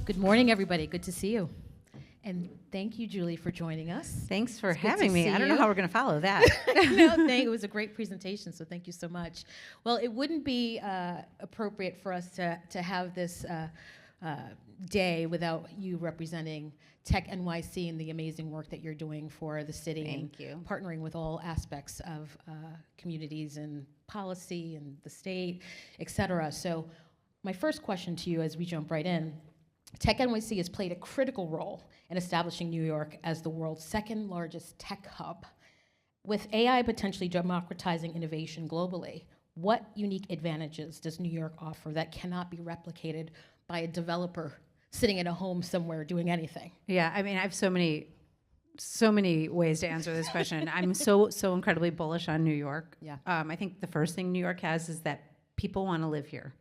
Good morning, everybody. Good to see you. And thank you, Julie, for joining us. Thanks for It's good having to me. see I don't know you. how we're going to follow that. No, it was a great presentation, so thank you so much. Well, it wouldn't be appropriate for us to have this day without you representing Tech NYC and the amazing work that you're doing for the city. Thank you. Partnering with all aspects of communities and policy and the state, et cetera. So my first question to you as we jump right in, Tech NYC has played a critical role in establishing New York as the world's second largest tech hub. With AI potentially democratizing innovation globally, what unique advantages does New York offer that cannot be replicated by a developer sitting in a home somewhere doing anything? Yeah, I mean, I have so many ways to answer this question. I'm so incredibly bullish on New York. Yeah. I think the first thing New York has is that people want to live here.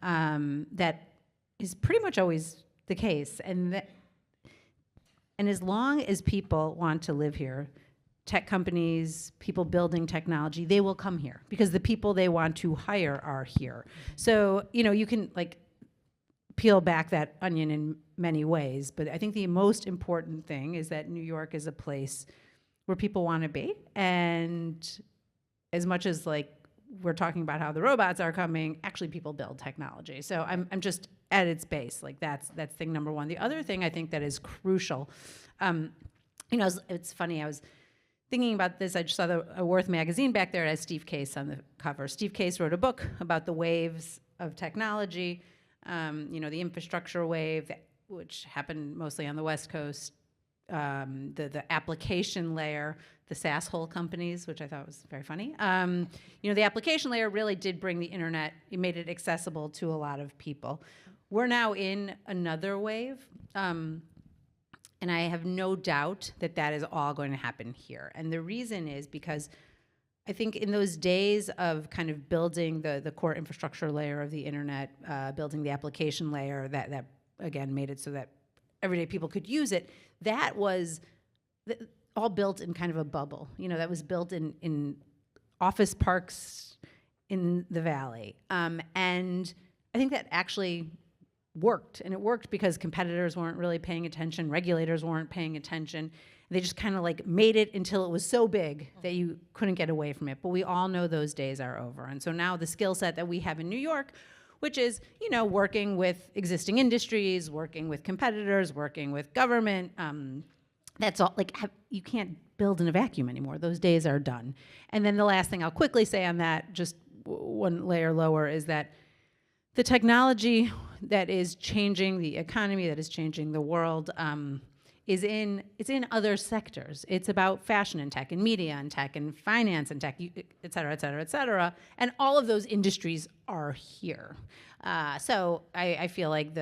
That is pretty much always the case, and as long as people want to live here, tech companies, people building technology, they will come here because the people they want to hire are here. So, you can peel back that onion in many ways, but I think the most important thing is that New York is a place where people want to be. And as much as we're talking about how the robots are coming, actually people build technology. So I'm just at its base, that's thing number one. The other thing I think that is crucial, it's funny, I was thinking about this, I just saw a Worth magazine back there, it has Steve Case on the cover. Steve Case wrote a book about the waves of technology, the infrastructure wave, which happened mostly on the West Coast, the application layer, the SaaS hole companies, which I thought was very funny. The application layer really did bring the internet, it made it accessible to a lot of people. We're now in another wave, and I have no doubt that is all going to happen here. And the reason is because I think in those days of kind of building the core infrastructure layer of the internet, building the application layer that again made it so that everyday people could use it, that was all built in kind of a bubble. That was built in office parks in the valley. And I think that actually worked. And it worked because competitors weren't really paying attention, regulators weren't paying attention. They just kind of made it until it was so big that you couldn't get away from it. But we all know those days are over. And so now the skill set that we have in New York, which is, working with existing industries, working with competitors, working with government, that's all, you can't build in a vacuum anymore. Those days are done. And then the last thing I'll quickly say on that, just one layer lower, is that the technology that is changing the economy, that is changing the world, it's in other sectors. It's about fashion and tech and media and tech and finance and tech, et cetera, et cetera, et cetera. And all of those industries are here. So I feel like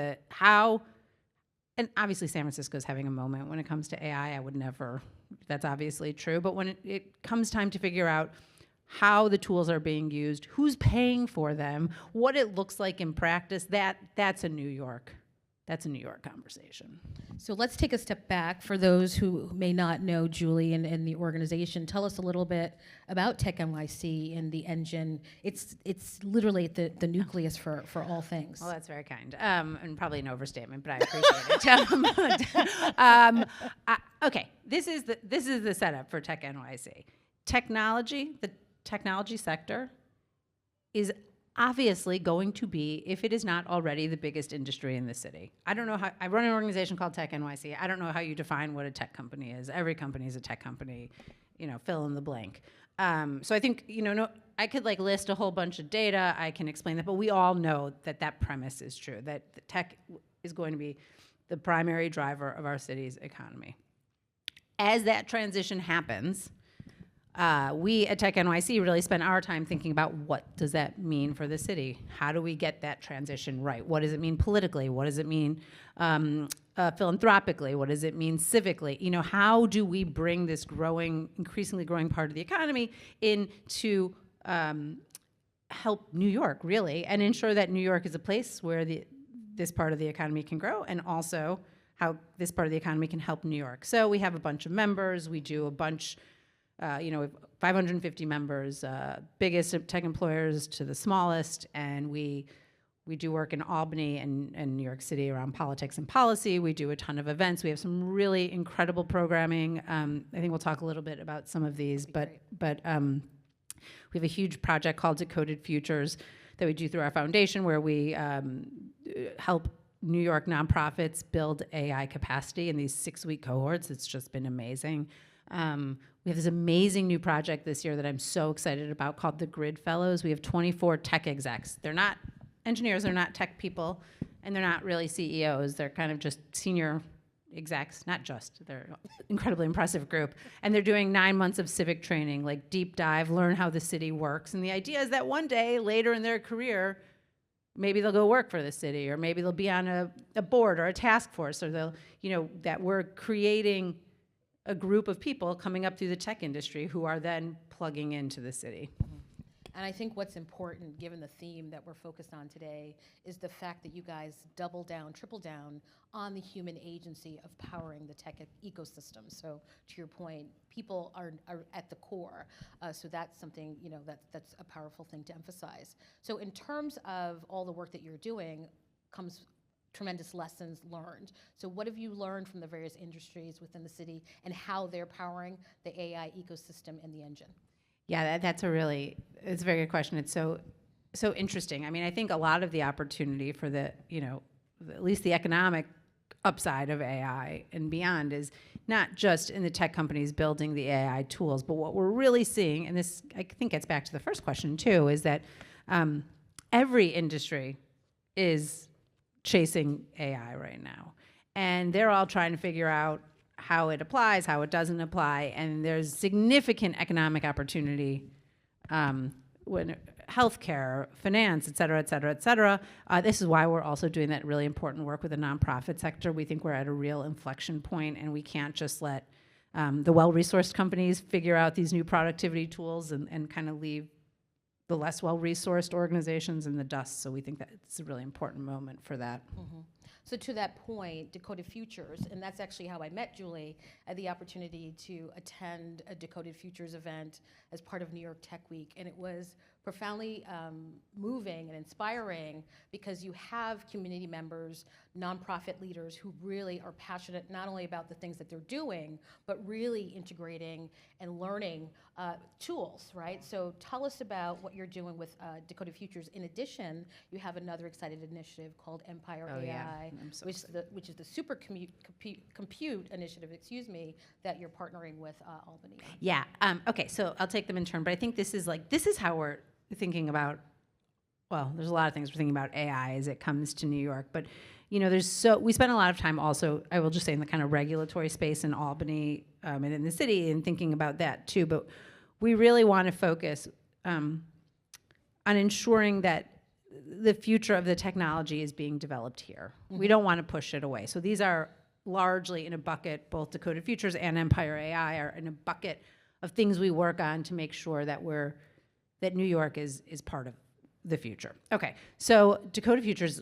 and obviously San Francisco is having a moment when it comes to AI. I would never, that's obviously true. But when it comes time to figure out how the tools are being used, who's paying for them, what it looks like in practice, that's a New York conversation. So let's take a step back for those who may not know Julie and the organization. Tell us a little bit about Tech NYC and the engine. It's literally the nucleus for all things. Well, that's very kind, and probably an overstatement, but I appreciate it. Okay, this is the setup for Tech NYC. The technology sector is obviously going to be, if it is not already, the biggest industry in the city. I don't know how, I run an organization called Tech NYC. I don't know how you define what a tech company is. Every company is a tech company, fill in the blank. So I think, I could list a whole bunch of data, I can explain that, but we all know that premise is true, that the tech is going to be the primary driver of our city's economy. As that transition happens, we at Tech NYC really spend our time thinking about what does that mean for the city? How do we get that transition right? What does it mean politically? What does it mean philanthropically? What does it mean civically? How do we bring this increasingly growing part of the economy in to help New York, really, and ensure that New York is a place where this part of the economy can grow, and also how this part of the economy can help New York. So we have a bunch of members. We do a bunch. We have 550 members, biggest tech employers to the smallest, and we We do work in Albany and New York City around politics and policy. We do a ton of events. We have some really incredible programming. I think we'll talk a little bit about some of these, but we have a huge project called Decoded Futures that we do through our foundation, where we help New York nonprofits build AI capacity in these 6-week cohorts. It's just been amazing. We have this amazing new project this year that I'm so excited about called the Grid Fellows. We have 24 tech execs. They're not engineers, they're not tech people, and they're not really CEOs. They're kind of just senior execs, not just, they're an incredibly impressive group. And they're doing 9 months of civic training, like deep dive, learn how the city works. And the idea is that one day, later in their career, maybe they'll go work for the city, or maybe they'll be on a board or a task force, or they'll, that we're creating a group of people coming up through the tech industry who are then plugging into the city. And I think what's important, given the theme that we're focused on today, is the fact that you guys double down, triple down on the human agency of powering the tech ecosystem. So to your point, people are at the core. So that's something, that's a powerful thing to emphasize. So in terms of all the work that you're doing comes tremendous lessons learned. So what have you learned from the various industries within the city and how they're powering the AI ecosystem and the engine? Yeah, it's a very good question. It's so interesting. I mean, I think a lot of the opportunity for at least the economic upside of AI and beyond is not just in the tech companies building the AI tools, but what we're really seeing, and this I think gets back to the first question too, is that every industry is chasing AI right now. And they're all trying to figure out how it applies, how it doesn't apply, and there's significant economic opportunity when healthcare, finance, et cetera, et cetera, et cetera. This is why we're also doing that really important work with the nonprofit sector. We think we're at a real inflection point, and we can't just let the well-resourced companies figure out these new productivity tools and kind of leave the less well-resourced organizations in the dust. So we think that it's a really important moment for that. Mm-hmm. So to that point, Decoded Futures, and that's actually how I met Julie, I had the opportunity to attend a Decoded Futures event as part of New York Tech Week, and it was profoundly moving and inspiring because you have community members, nonprofit leaders who really are passionate not only about the things that they're doing, but really integrating and learning tools, right? So tell us about what you're doing with Decoded Futures. In addition, you have another exciting initiative called Empire AI, yeah. which is the super compute initiative, that you're partnering with Albany on. Yeah. Okay. So I'll take them in turn, but I think this is how we're thinking about. Well, there's a lot of things we're thinking about AI as it comes to New York, but we spend a lot of time also, I will just say, in the kind of regulatory space in Albany and in the city, and thinking about that too. But we really want to focus on ensuring that the future of the technology is being developed here. Mm-hmm. We don't want to push it away. So these are largely in a bucket, both Decoded Futures and Empire AI are in a bucket of things we work on to make sure that New York is part of the future. Okay, so Decoded Futures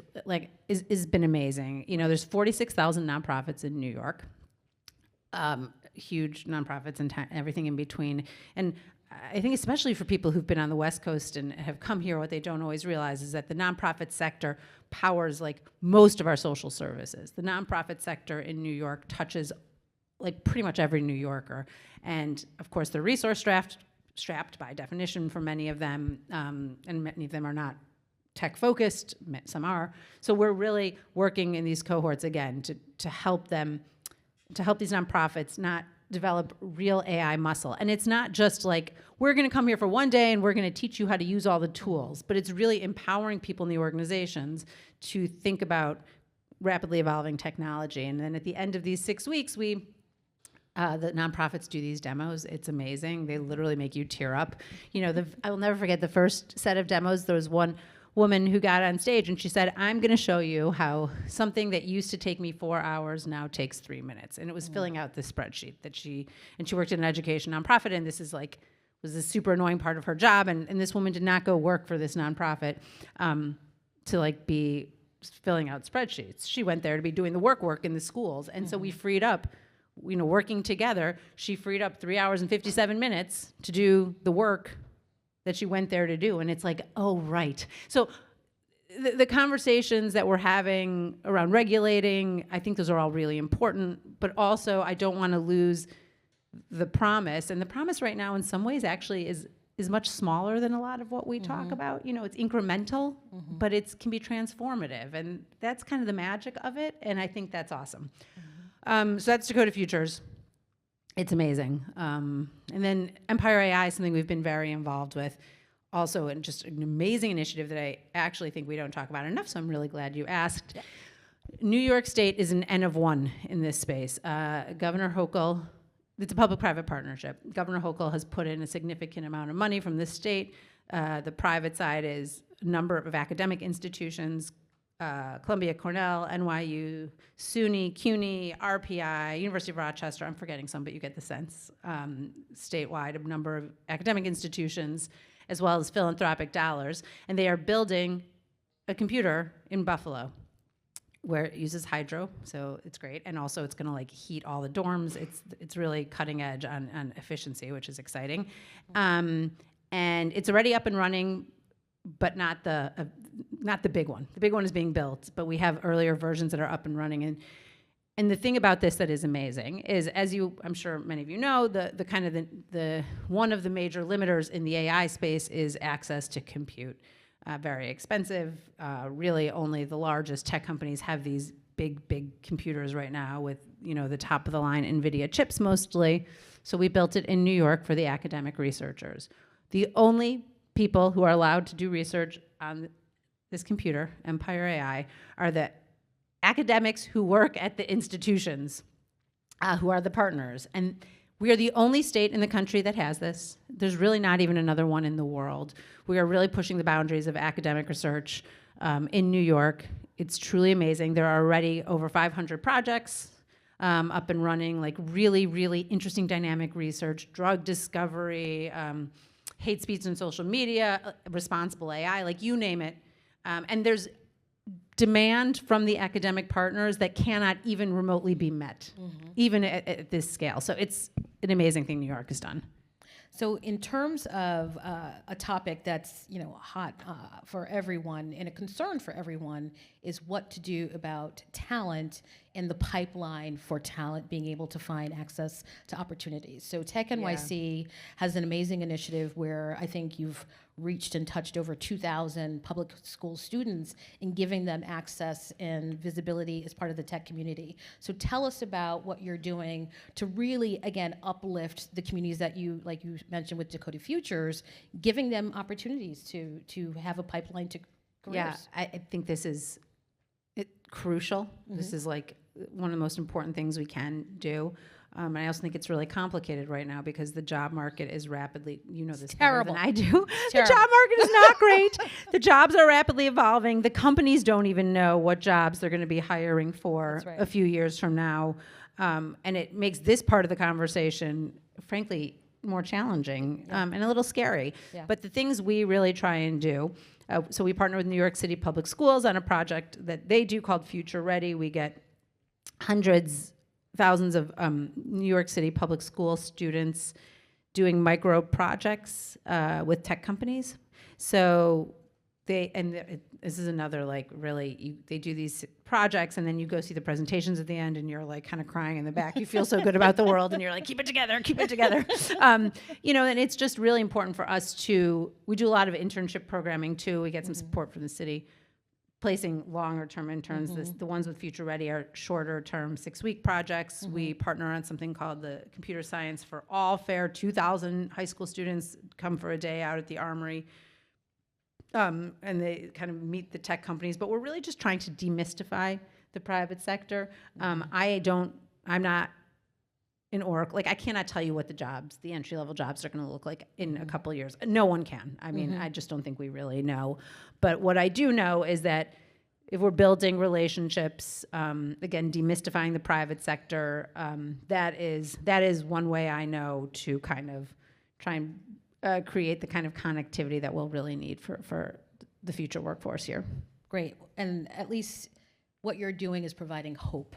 is been amazing. There's 46,000 nonprofits in New York, huge nonprofits and everything in between. And I think especially for people who've been on the West Coast and have come here, what they don't always realize is that the nonprofit sector powers most of our social services. The nonprofit sector in New York touches pretty much every New Yorker. And of course, they're resource strapped by definition for many of them, and many of them are not tech focused, some are. So we're really working in these cohorts again to help these nonprofits not develop real AI muscle. And it's not just we're gonna come here for one day and we're gonna teach you how to use all the tools, but it's really empowering people in the organizations to think about rapidly evolving technology. And then at the end of these 6 weeks, the nonprofits do these demos. It's amazing. They literally make you tear up. I will never forget the first set of demos. There was one woman who got on stage and she said, I'm going to show you how something that used to take me 4 hours now takes 3 minutes. And it was filling out this spreadsheet she worked in an education nonprofit, and this was a super annoying part of her job. And this woman did not go work for this nonprofit to be filling out spreadsheets. She went there to be doing the work in the schools. And so we freed up, working together, she freed up 3 hours and 57 minutes to do the work that she went there to do. And it's oh, right. So the conversations that we're having around regulating, I think those are all really important, but also I don't want to lose the promise. And the promise right now in some ways actually is much smaller than a lot of what we talk about. You know, it's incremental, but it can be transformative. And that's kind of the magic of it. And I think that's awesome. So that's Dakota Futures. It's amazing. And then Empire AI is something we've been very involved with. Also, and just an amazing initiative that I actually think we don't talk about enough, so I'm really glad you asked. Yeah. New York State is an N of one in this space. Governor Hochul, it's a public-private partnership. Governor Hochul has put in a significant amount of money from the state. The private side is a number of academic institutions, Columbia, Cornell, NYU, SUNY, CUNY, RPI, University of Rochester. I'm forgetting some, but you get the sense. Statewide, a number of academic institutions, as well as philanthropic dollars. And they are building a computer in Buffalo where it uses hydro, so it's great. And also it's gonna like heat all the dorms. It's really cutting edge on efficiency, which is exciting. And it's already up and running, but not the big one. The big one is being built, but we have earlier versions that are up and running. And the thing about this that is amazing is, as I'm sure many of you know, the one of the major limiters in the AI space is access to compute. Very expensive. Really, only the largest tech companies have these big computers right now with, you know, the top of the line NVIDIA chips mostly. So we built it in New York for the academic researchers. The only people who are allowed to do research on this computer, Empire AI, are the academics who work at the institutions, who are the partners. And we are the only state in the country that has this. There's really not even another one in the world. We are really pushing the boundaries of academic research in New York. It's truly amazing. There are already over 500 projects up and running, like really interesting dynamic research, drug discovery, hate speech and social media, responsible AI, like you name it. And there's demand from the academic partners that cannot even remotely be met, even at this scale. So it's an amazing thing New York has done. So in terms of a topic that's, you know, hot for everyone and a concern for everyone is what to do about talent and the pipeline for talent being able to find access to opportunities. So Tech NYC has an amazing initiative where I think you've reached and touched over 2,000 public school students in giving them access and visibility as part of the tech community. So tell us about what you're doing to really, again, uplift the communities that you, like you mentioned with Dakota Futures, giving them opportunities to have a pipeline to careers. Yeah, I think this is crucial. This is like one of the most important things we can do. And I also think it's really complicated right now because the job market is rapidly, you know this better than I do. The job market is not great. The jobs are rapidly evolving. The companies don't even know what jobs they're going to be hiring for a few years from now. And it makes this part of the conversation, frankly, more challenging and a little scary. Yeah. But the things we really try and do, so we partner with New York City Public Schools on a project that they do called Future Ready. We get thousands of New York City public school students doing micro projects with tech companies. So this is another like really, they do these projects and then you go see the presentations at the end and you're like kind of crying in the back. You feel so good about the world and you're like, keep it together, keep it together. You know, and it's just really important for us we do a lot of internship programming too. We get some support from the city. Placing longer term interns. The ones with Future Ready are shorter term 6-week projects. We partner on something called the Computer Science for All Fair. 2,000 high school students come for a day out at the Armory. And they kind of meet the tech companies, but we're really just trying to demystify the private sector. I'm not in Oracle, like I cannot tell you what the entry-level jobs are going to look like in a couple of years. No one can. I mean, I just don't think we really know. But what I do know is that if we're building relationships, again, demystifying the private sector, that is one way I know to kind of try and create the kind of connectivity that we'll really need for the future workforce here. Great. And at least what you're doing is providing hope.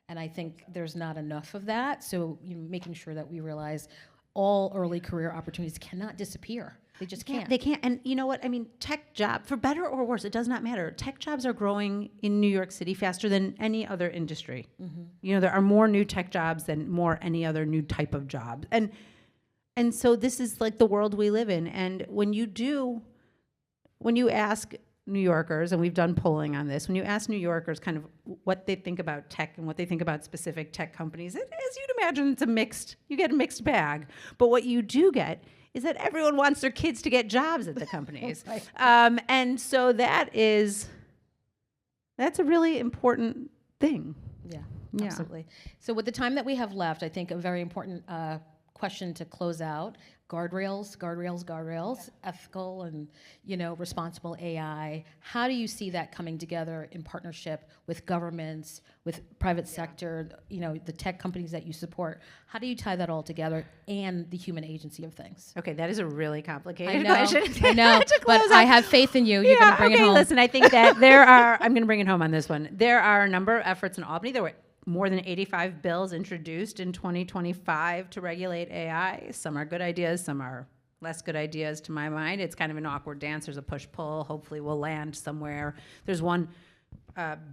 And I think there's not enough of that. So making sure that we realize all early career opportunities cannot disappear. They just can't. They can't. And you know what? I mean, tech job, for better or worse, it does not matter. Tech jobs are growing in New York City faster than any other industry. You know, there are more new tech jobs than any other new type of job. And so this is like the world we live in. And when you ask New Yorkers, and we've done polling on this, when you ask New Yorkers kind of what they think about tech and what they think about specific tech companies, as you'd imagine, you get a mixed bag. But what you do get is that everyone wants their kids to get jobs at the companies. Right. And so that's a really important thing. Yeah, Yeah. absolutely. So with the time that we have left, I think a very important question to close out: guardrails, ethical and, responsible AI. How do you see that coming together in partnership with governments, with private sector, the tech companies that you support? How do you tie that all together and the human agency of things? Okay, that is a really complicated I know, question. I know, but I have faith in you. You're going to bring it home. Listen, I think that I'm going to bring it home on this one. There are a number of efforts in Albany. There were more than 85 bills introduced in 2025 to regulate AI. Some are good ideas, some are less good ideas to my mind. It's kind of an awkward dance. There's a push-pull. Hopefully we'll land somewhere. There's one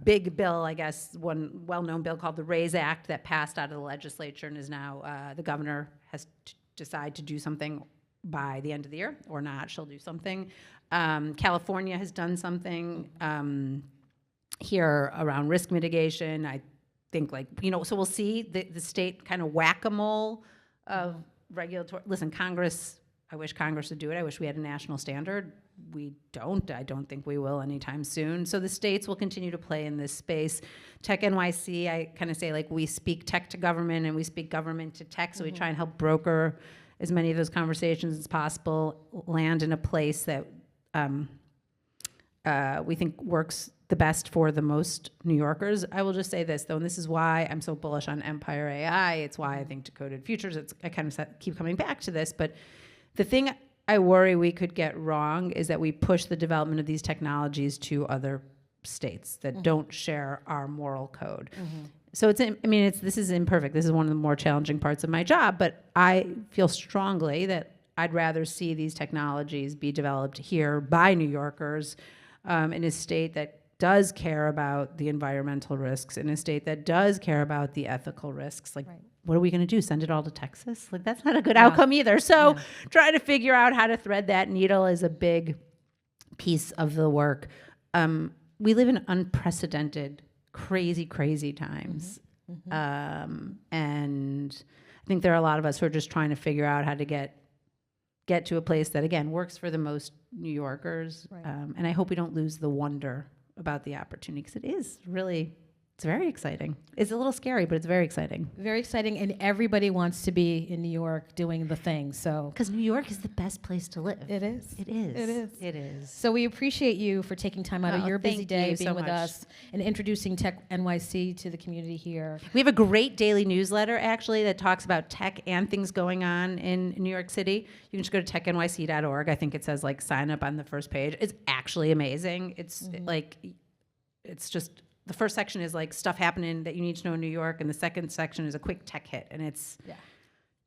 big bill, I guess, one well-known bill called the RAISE Act that passed out of the legislature and is now, the governor has to decide to do something by the end of the year or not. She'll do something. California has done something here around risk mitigation. I think so we'll see the state kind of whack-a-mole of regulatory. Listen, Congress, I wish Congress would do it. I wish we had a national standard. We don't. I don't think we will anytime soon. So the states will continue to play in this space. Tech NYC, I kind of say we speak tech to government and we speak government to tech. So we try and help broker as many of those conversations as possible, land in a place that we think works the best for the most New Yorkers. I will just say this, though, and this is why I'm so bullish on Empire AI. It's why I think Decoded Futures, I kind of keep coming back to this, but the thing I worry we could get wrong is that we push the development of these technologies to other states that don't share our moral code. So this is imperfect. This is one of the more challenging parts of my job, but I feel strongly that I'd rather see these technologies be developed here by New Yorkers in a state that does care about the environmental risks, in a state that does care about the ethical risks. What are we going to do? Send it all to Texas? That's not a good outcome either. So trying to figure out how to thread that needle is a big piece of the work. We live in unprecedented, crazy, crazy times. And I think there are a lot of us who are just trying to figure out how to get to a place that, again, works for the most New Yorkers. Right. And I hope we don't lose the wonder about the opportunity, because it is really, it's very exciting. It's a little scary, but it's very exciting. Very exciting, and everybody wants to be in New York doing the thing. So because New York is the best place to live. It is. It is. It is. It is. So we appreciate you for taking time out of your busy day, being with us, and introducing Tech NYC to the community here. We have a great daily newsletter, actually, that talks about tech and things going on in New York City. You can just go to technyc.org. I think it says sign up on the first page. It's actually amazing. It's it's just, the first section is stuff happening that you need to know in New York, and the second section is a quick tech hit, and it's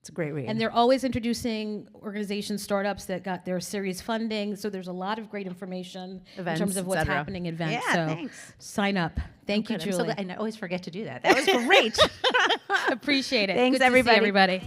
a great read. And they're always introducing organizations, startups that got their series funding. So there's a lot of great information Events, in terms of what's happening in events. Yeah, so thanks. Sign up. Thank you, Julie. I always forget to do that. That was great. Appreciate it. Thanks, Good to see everybody. everybody.